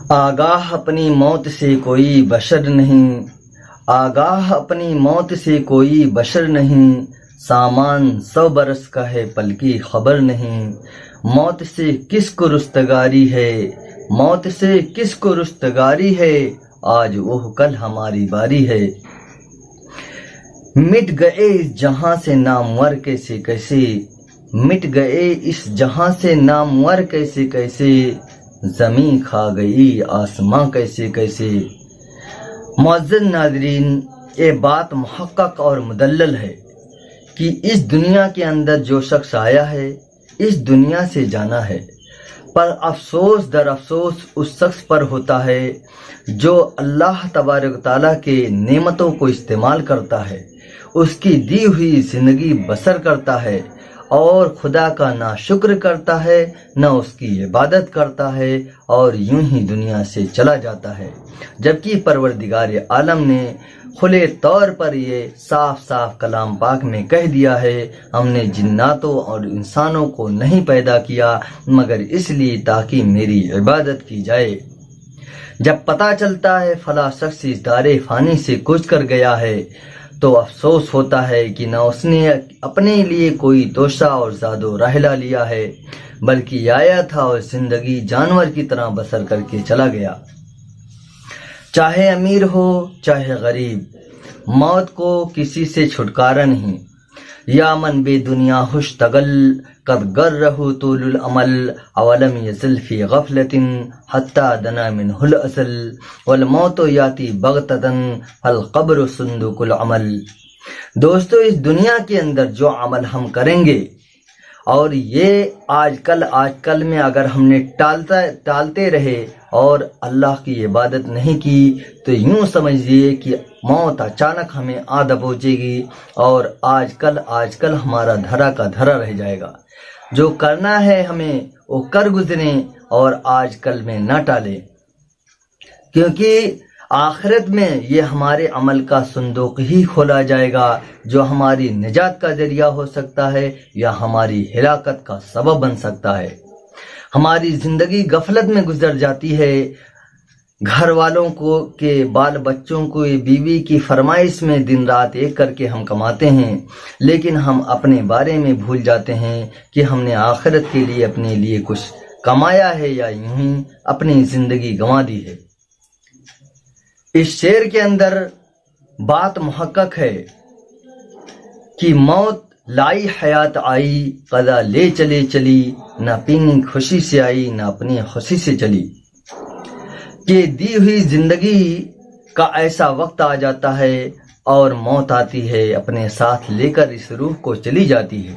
آگاہ اپنی موت سے کوئی بشر نہیں، آگاہ اپنی موت سے کوئی بشر نہیں، سامان 100 برس کا ہے پل کی خبر نہیں۔ موت سے کس کو رستگاری ہے، موت سے کس کو رستگاری ہے، آج وہ کل ہماری باری ہے۔ مٹ گئے اس جہاں سے نامور کیسے کیسے، مٹ گئے اس جہاں سے نامور کیسے کیسے، زمین کھا گئی آسماں کیسے کیسے۔ معزز ناظرین، یہ بات محقق اور مدلل ہے کہ اس دنیا کے اندر جو شخص آیا ہے اس دنیا سے جانا ہے، پر افسوس در افسوس اس شخص پر ہوتا ہے جو اللہ تبارک و تعالیٰ کے نعمتوں کو استعمال کرتا ہے، اس کی دی ہوئی زندگی بسر کرتا ہے اور خدا کا نہ شکر کرتا ہے نہ اس کی عبادت کرتا ہے اور یوں ہی دنیا سے چلا جاتا ہے، جبکہ پروردگار عالم نے کھلے طور پر یہ صاف صاف کلام پاک میں کہہ دیا ہے، ہم نے جناتوں اور انسانوں کو نہیں پیدا کیا مگر اس لیے تاکہ میری عبادت کی جائے۔ جب پتہ چلتا ہے فلاں شخص اس دار فانی سے کوچ کر گیا ہے تو افسوس ہوتا ہے کہ نہ اس نے اپنے لیے کوئی توشہ اور زاد و راحلہ لیا ہے بلکہ آیا تھا اور زندگی جانور کی طرح بسر کر کے چلا گیا۔ چاہے امیر ہو چاہے غریب، موت کو کسی سے چھٹکارا نہیں۔ یا من بے دنیا ہوشتغل قد گرہ طول العمل، اولم یزل فی غفلۃ حتی دنا منہ الازل، والموت یاتی بغتۃ فالقبر صندوق العمل۔ دوستو، اس دنیا کے اندر جو عمل ہم کریں گے اور یہ آج کل میں اگر ہم نے ٹالتے رہے اور اللہ کی عبادت نہیں کی تو یوں سمجھیے کہ موت اچانک ہمیں آ دبوچے گی اور آج کل ہمارا دھرا کا دھرا رہ جائے گا۔ جو کرنا ہے ہمیں وہ کر گزریں اور آج کل میں نہ ٹالیں، کیونکہ آخرت میں یہ ہمارے عمل کا صندوق ہی کھولا جائے گا جو ہماری نجات کا ذریعہ ہو سکتا ہے یا ہماری ہلاکت کا سبب بن سکتا ہے۔ ہماری زندگی غفلت میں گزر جاتی ہے، گھر والوں کو کے بال بچوں کو بیوی کی فرمائش میں دن رات ایک کر کے ہم کماتے ہیں، لیکن ہم اپنے بارے میں بھول جاتے ہیں کہ ہم نے آخرت کے لیے اپنے لیے کچھ کمایا ہے یا یوں ہی اپنی زندگی گنوا دی ہے۔ اس شعر کے اندر بات محقق ہے کہ موت لائی حیات آئی، قضا لے چلے چلی، نہ اپنی خوشی سے آئی نہ اپنی خوشی سے چلی، کہ دی ہوئی زندگی کا ایسا وقت آ جاتا ہے اور موت آتی ہے اپنے ساتھ لے کر اس روح کو چلی جاتی ہے۔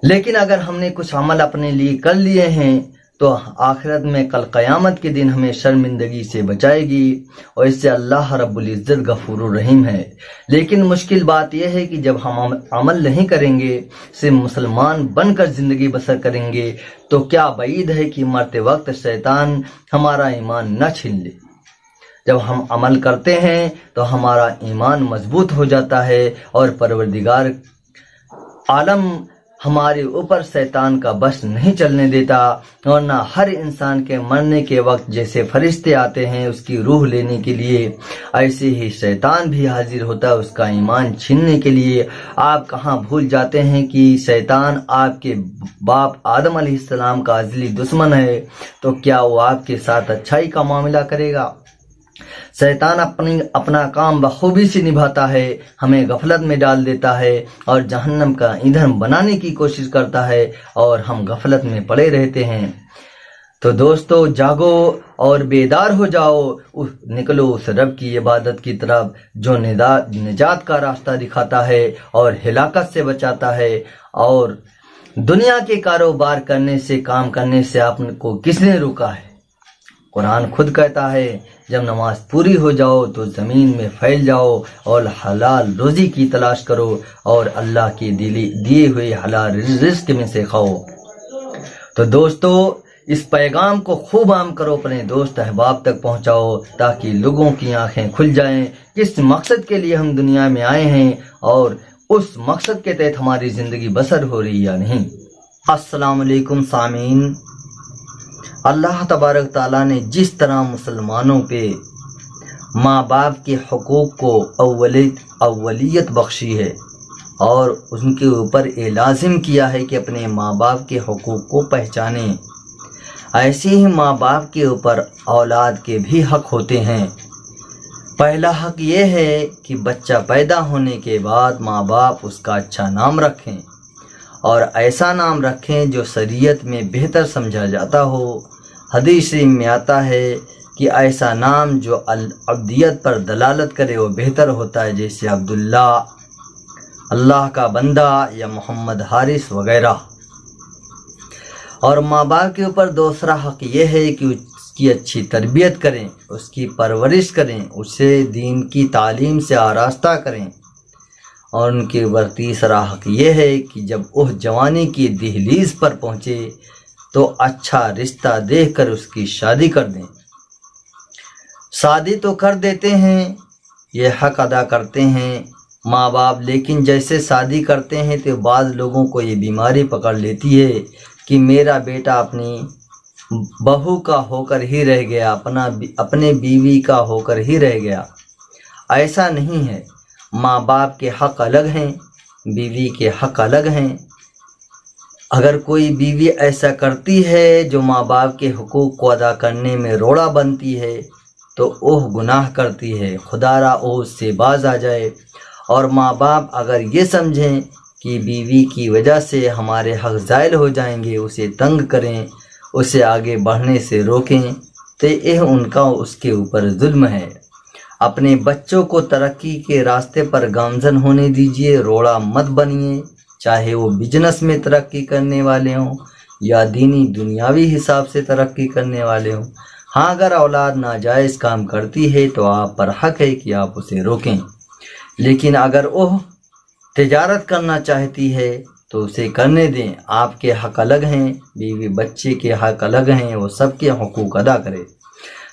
لیکن اگر ہم نے کچھ عمل اپنے لیے کر لیے ہیں تو آخرت میں کل قیامت کے دن ہمیں شرمندگی سے بچائے گی اور اس سے اللہ رب العزت غفور الرحیم ہے۔ لیکن مشکل بات یہ ہے کہ جب ہم عمل نہیں کریں گے، صرف مسلمان بن کر زندگی بسر کریں گے تو کیا بعید ہے کہ مرتے وقت شیطان ہمارا ایمان نہ چھین لے۔ جب ہم عمل کرتے ہیں تو ہمارا ایمان مضبوط ہو جاتا ہے اور پروردگار عالم ہمارے اوپر شیطان کا بس نہیں چلنے دیتا، ورنہ ہر انسان کے مرنے کے وقت جیسے فرشتے آتے ہیں اس کی روح لینے کے لیے، ایسے ہی شیطان بھی حاضر ہوتا ہے اس کا ایمان چھیننے کے لیے۔ آپ کہاں بھول جاتے ہیں کہ شیطان آپ کے باپ آدم علیہ السلام کا ازلی دشمن ہے، تو کیا وہ آپ کے ساتھ اچھائی کا معاملہ کرے گا؟ شیطان اپنا کام بخوبی سے نبھاتا ہے، ہمیں غفلت میں ڈال دیتا ہے اور جہنم کا ایندھن بنانے کی کوشش کرتا ہے اور ہم غفلت میں پڑے رہتے ہیں۔ تو دوستو، جاگو اور بیدار ہو جاؤ، نکلو اس رب کی عبادت کی طرف جو نجات کا راستہ دکھاتا ہے اور ہلاکت سے بچاتا ہے۔ اور دنیا کے کاروبار کرنے سے، کام کرنے سے آپ کو کس نے روکا ہے؟ قرآن خود کہتا ہے جب نماز پوری ہو جاؤ تو زمین میں پھیل جاؤ اور حلال روزی کی تلاش کرو اور اللہ کی دیے ہوئے حلال رزق میں سے کھاؤ۔ تو دوستو، اس پیغام کو خوب عام کرو، اپنے دوست احباب تک پہنچاؤ تاکہ لوگوں کی آنکھیں کھل جائیں کس مقصد کے لیے ہم دنیا میں آئے ہیں اور اس مقصد کے تحت ہماری زندگی بسر ہو رہی یا نہیں۔ السلام علیکم سامعین، اللہ تبارک تعالیٰ نے جس طرح مسلمانوں پہ ماں باپ کے حقوق کو اولیت بخشی ہے اور ان کے اوپر یہ لازم کیا ہے کہ اپنے ماں باپ کے حقوق کو پہچانیں، ایسے ہی ماں باپ کے اوپر اولاد کے بھی حق ہوتے ہیں۔ پہلا حق یہ ہے کہ بچہ پیدا ہونے کے بعد ماں باپ اس کا اچھا نام رکھیں اور ایسا نام رکھیں جو شریعت میں بہتر سمجھا جاتا ہو۔ حدیث میں آتا ہے کہ ایسا نام جو العبدیت پر دلالت کرے وہ بہتر ہوتا ہے، جیسے عبداللہ، اللہ کا بندہ، یا محمد حارث وغیرہ۔ اور ماں باپ کے اوپر دوسرا حق یہ ہے کہ اس کی اچھی تربیت کریں، اس کی پرورش کریں، اسے دین کی تعلیم سے آراستہ کریں۔ اور ان کے اوپر تیسرا حق یہ ہے کہ جب وہ جوانی کی دہلیز پر پہنچے تو اچھا رشتہ دیکھ کر اس کی شادی کر دیں۔ شادی تو کر دیتے ہیں، یہ حق ادا کرتے ہیں ماں باپ، لیکن جیسے شادی کرتے ہیں تو بعض لوگوں کو یہ بیماری پکڑ لیتی ہے کہ میرا بیٹا اپنی بہو کا ہو کر ہی رہ گیا، اپنے بیوی کا ہو کر ہی رہ گیا۔ ایسا نہیں ہے، ماں باپ کے حق الگ ہیں، بیوی کے حق الگ ہیں۔ اگر کوئی بیوی ایسا کرتی ہے جو ماں باپ کے حقوق کو ادا کرنے میں روڑا بنتی ہے تو وہ گناہ کرتی ہے، خدا را وہ اس سے باز آ جائے۔ اور ماں باپ اگر یہ سمجھیں کہ بیوی کی وجہ سے ہمارے حق زائل ہو جائیں گے، اسے تنگ کریں، اسے آگے بڑھنے سے روکیں، تو یہ ان کا اس کے اوپر ظلم ہے۔ اپنے بچوں کو ترقی کے راستے پر گامزن ہونے دیجیے، روڑا مت بنیے، چاہے وہ بزنس میں ترقی کرنے والے ہوں یا دینی دنیاوی حساب سے ترقی کرنے والے ہوں۔ ہاں، اگر اولاد ناجائز کام کرتی ہے تو آپ پر حق ہے کہ آپ اسے روکیں، لیکن اگر وہ تجارت کرنا چاہتی ہے تو اسے کرنے دیں۔ آپ کے حق الگ ہیں، بیوی بچے کے حق الگ ہیں، وہ سب کے حقوق ادا کرے۔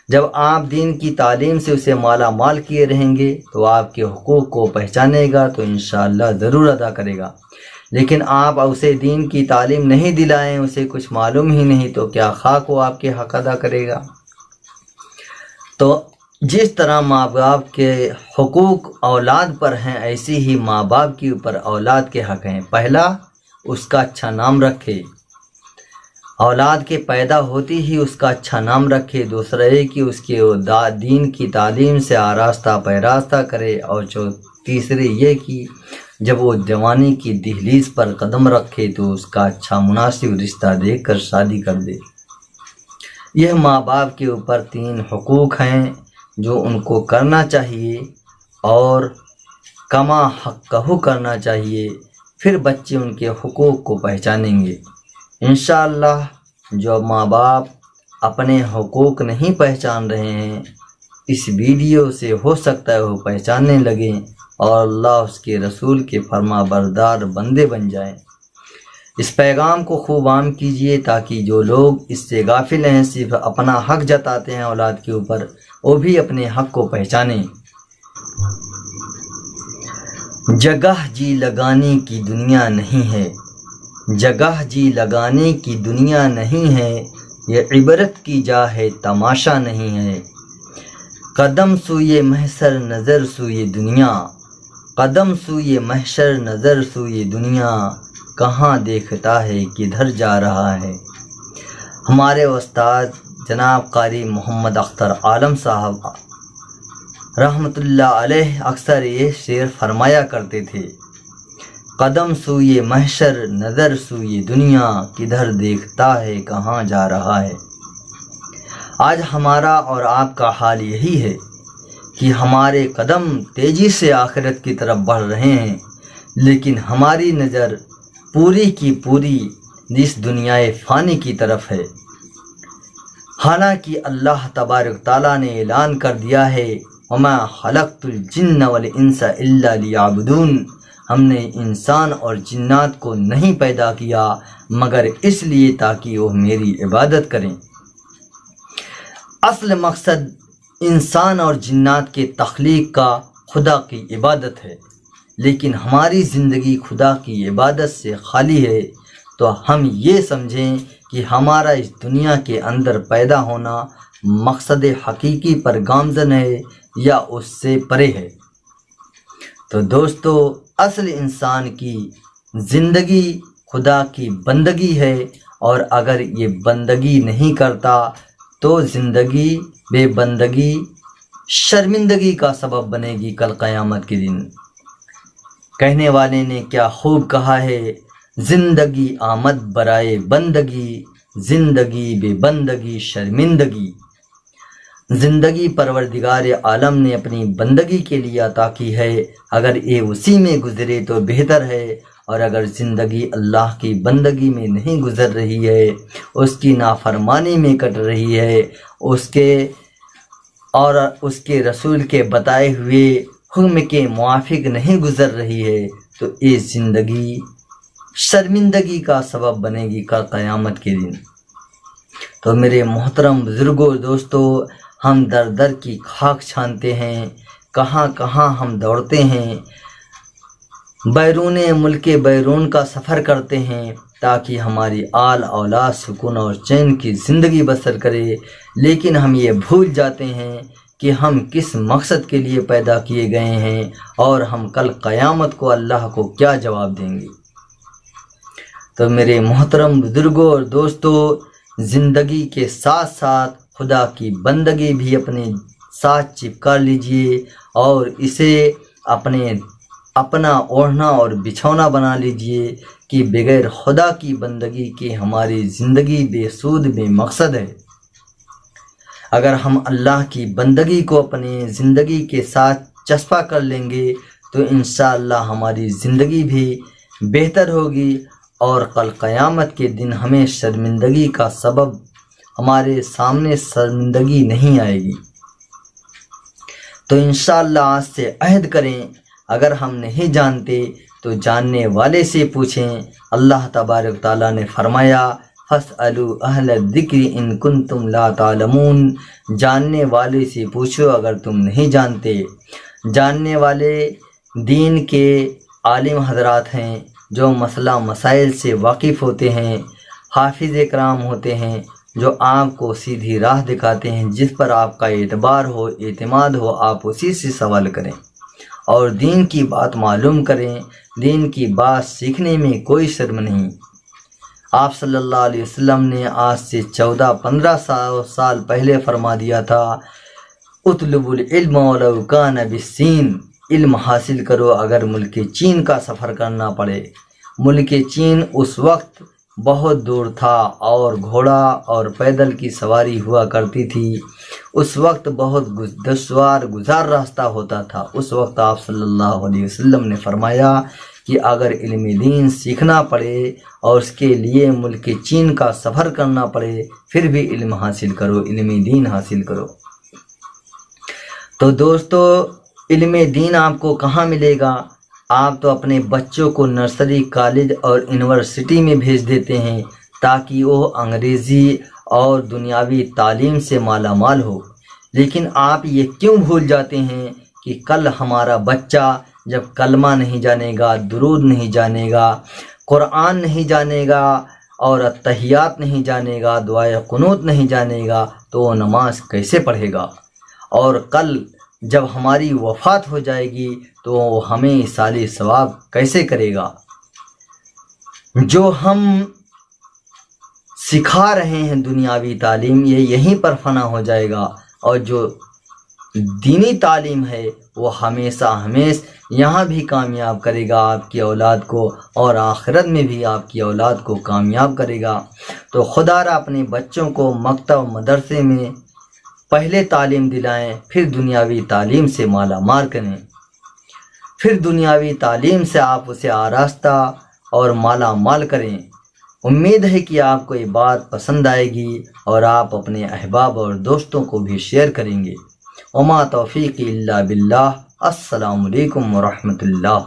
جب آپ دین کی تعلیم سے اسے مالا مال کیے رہیں گے تو آپ کے حقوق کو پہچانے گا تو انشاءاللہ ضرور ادا کرے گا۔ لیکن آپ اسے دین کی تعلیم نہیں دلائیں، اسے کچھ معلوم ہی نہیں، تو کیا خاک وہ آپ کے حق ادا کرے گا؟ تو جس طرح ماں باپ کے حقوق اولاد پر ہیں، ایسے ہی ماں باپ کے اوپر اولاد کے حق ہیں۔ پہلا، اس کا اچھا نام رکھے، اولاد کے پیدا ہوتی ہی اس کا اچھا نام رکھے۔ دوسرا یہ کہ اس کے دین کی تعلیم سے آراستہ پیراستہ کرے، اور تیسرے یہ کہ جب وہ جوانی کی دہلیز پر قدم رکھے تو اس کا اچھا مناسب رشتہ دیکھ کر شادی کر دے۔ یہ ماں باپ کے اوپر 3 حقوق ہیں جو ان کو کرنا چاہیے، اور کما حقہ کرنا چاہیے، پھر بچے ان کے حقوق کو پہچانیں گے۔ انشاءاللہ جو ماں باپ اپنے حقوق نہیں پہچان رہے ہیں، اس ویڈیو سے ہو سکتا ہے وہ پہچاننے لگیں اور اللہ اس کے رسول کے فرما بردار بندے بن جائیں۔ اس پیغام کو خوب عام کیجیے تاکہ جو لوگ اس سے غافل ہیں، صرف اپنا حق جتاتے ہیں اولاد کے اوپر، وہ بھی اپنے حق کو پہچانیں۔ جگہ جی لگانے کی دنیا نہیں ہے، جگہ جی لگانے کی دنیا نہیں ہے، یہ عبرت کی جا ہے تماشا نہیں ہے۔ قدم سوئے محشر نظر سوئے دنیا، قدم سوئے محشر نظر سوئے دنیا، کہاں دیکھتا ہے کدھر جا رہا ہے۔ ہمارے استاد جناب قاری محمد اختر عالم صاحب رحمۃ اللہ علیہ اکثر یہ شعر فرمایا کرتے تھے، قدم سوئے محشر نظر سوئے دنیا، کدھر دیکھتا ہے کہاں جا رہا ہے۔ آج ہمارا اور آپ کا حال یہی ہے کہ ہمارے قدم تیزی سے آخرت کی طرف بڑھ رہے ہیں، لیکن ہماری نظر پوری کی پوری اس دنیا فانی کی طرف ہے۔ حالانکہ اللہ تبارک تعالیٰ نے اعلان کر دیا ہے، وَمَا خَلَقْتُ الْجِنَّ وَالْإِنسَ إِلَّا لِيَعْبُدُونَ، ہم نے انسان اور جنات کو نہیں پیدا کیا مگر اس لیے تاکہ وہ میری عبادت کریں۔ اصل مقصد انسان اور جنات کے تخلیق کا خدا کی عبادت ہے، لیکن ہماری زندگی خدا کی عبادت سے خالی ہے۔ تو ہم یہ سمجھیں کہ ہمارا اس دنیا کے اندر پیدا ہونا مقصد حقیقی پر گامزن ہے یا اس سے پرے ہے۔ تو دوستو، اصل انسان کی زندگی خدا کی بندگی ہے، اور اگر یہ بندگی نہیں کرتا تو زندگی بے بندگی شرمندگی کا سبب بنے گی کل قیامت کے دن۔ کہنے والے نے کیا خوب کہا ہے، زندگی آمد برائے بندگی، زندگی بے بندگی شرمندگی۔ زندگی پروردگار عالم نے اپنی بندگی کے لیے عطا کی ہے، اگر یہ اسی میں گزرے تو بہتر ہے، اور اگر زندگی اللہ کی بندگی میں نہیں گزر رہی ہے، اس کی نافرمانی میں کٹ رہی ہے، اس کے رسول کے بتائے ہوئے حکم کے موافق نہیں گزر رہی ہے، تو یہ زندگی شرمندگی کا سبب بنے گی کل قیامت کے دن۔ تو میرے محترم بزرگوں، دوستو، ہم در در کی خاک چھانتے ہیں، کہاں کہاں ہم دوڑتے ہیں، بیرون ملک بیرون کا سفر کرتے ہیں تاکہ ہماری آل اولاد سکون اور چین کی زندگی بسر کرے، لیکن ہم یہ بھول جاتے ہیں کہ ہم کس مقصد کے لیے پیدا کیے گئے ہیں، اور ہم کل قیامت کو اللہ کو کیا جواب دیں گے۔ تو میرے محترم بزرگوں اور دوستو، زندگی کے ساتھ ساتھ خدا کی بندگی بھی اپنے ساتھ چپکا لیجئے، اور اسے اپنا اوڑھنا اور بچھونا بنا لیجئے کہ بغیر خدا کی بندگی کے ہماری زندگی بے سود بے مقصد ہے۔ اگر ہم اللہ کی بندگی کو اپنی زندگی کے ساتھ چسپاں کر لیں گے تو انشاءاللہ ہماری زندگی بھی بہتر ہوگی، اور کل قیامت کے دن ہمیں شرمندگی کا سبب ہمارے سامنے شرمندگی نہیں آئے گی۔ تو انشاءاللہ آج سے عہد کریں، اگر ہم نہیں جانتے تو جاننے والے سے پوچھیں۔ اللہ تبارک تعالیٰ نے فرمایا، فَاسْأَلُوا أَهْلَ الذِّكْرِ إِن كُنتُمْ لَا تَعْلَمُونَ، جاننے والے سے پوچھو اگر تم نہیں جانتے۔ جاننے والے دین کے عالم حضرات ہیں جو مسئلہ مسائل سے واقف ہوتے ہیں، حافظ کرام ہوتے ہیں جو آپ کو سیدھی راہ دکھاتے ہیں، جس پر آپ کا اعتبار ہو، اعتماد ہو، آپ اسی سے سوال کریں اور دین کی بات معلوم کریں۔ دین کی بات سیکھنے میں کوئی شرم نہیں۔ آپ صلی اللہ علیہ وسلم نے آج سے 14-15 سال پہلے فرما دیا تھا، اطلب العلم ولو کان بالصین، علم حاصل کرو اگر ملک چین کا سفر کرنا پڑے۔ ملک چین اس وقت بہت دور تھا اور گھوڑا اور پیدل کی سواری ہوا کرتی تھی، اس وقت بہت دشوار گزار راستہ ہوتا تھا۔ اس وقت آپ صلی اللہ علیہ وسلم نے فرمایا کہ اگر علم دین سیکھنا پڑے اور اس کے لیے ملک چین کا سفر کرنا پڑے، پھر بھی علم حاصل کرو، علم دین حاصل کرو۔ تو دوستو، علم دین آپ کو کہاں ملے گا؟ آپ تو اپنے بچوں کو نرسری، کالج اور یونیورسٹی میں بھیج دیتے ہیں تاکہ وہ انگریزی اور دنیاوی تعلیم سے مالا مال ہو، لیکن آپ یہ کیوں بھول جاتے ہیں کہ کل ہمارا بچہ جب کلمہ نہیں جانے گا، درود نہیں جانے گا، قرآن نہیں جانے گا اور اتحیات نہیں جانے گا، دعائے قنوت نہیں جانے گا، تو وہ نماز کیسے پڑھے گا؟ اور کل جب ہماری وفات ہو جائے گی تو وہ ہمیں ایصال ثواب کیسے کرے گا؟ جو ہم سکھا رہے ہیں دنیاوی تعلیم، یہ یہیں پر فنا ہو جائے گا، اور جو دینی تعلیم ہے وہ ہمیشہ یہاں بھی کامیاب کرے گا آپ کی اولاد کو، اور آخرت میں بھی آپ کی اولاد کو کامیاب کرے گا۔ تو خدا را اپنے بچوں کو مکتب مدرسے میں پہلے تعلیم دلائیں، پھر دنیاوی تعلیم سے مالا مال کریں، پھر دنیاوی تعلیم سے آپ اسے آراستہ اور مالا مال کریں۔ امید ہے کہ آپ کو یہ بات پسند آئے گی اور آپ اپنے احباب اور دوستوں کو بھی شیئر کریں گے۔ وما توفیقی الا باللہ۔ السلام علیکم ورحمۃ اللہ۔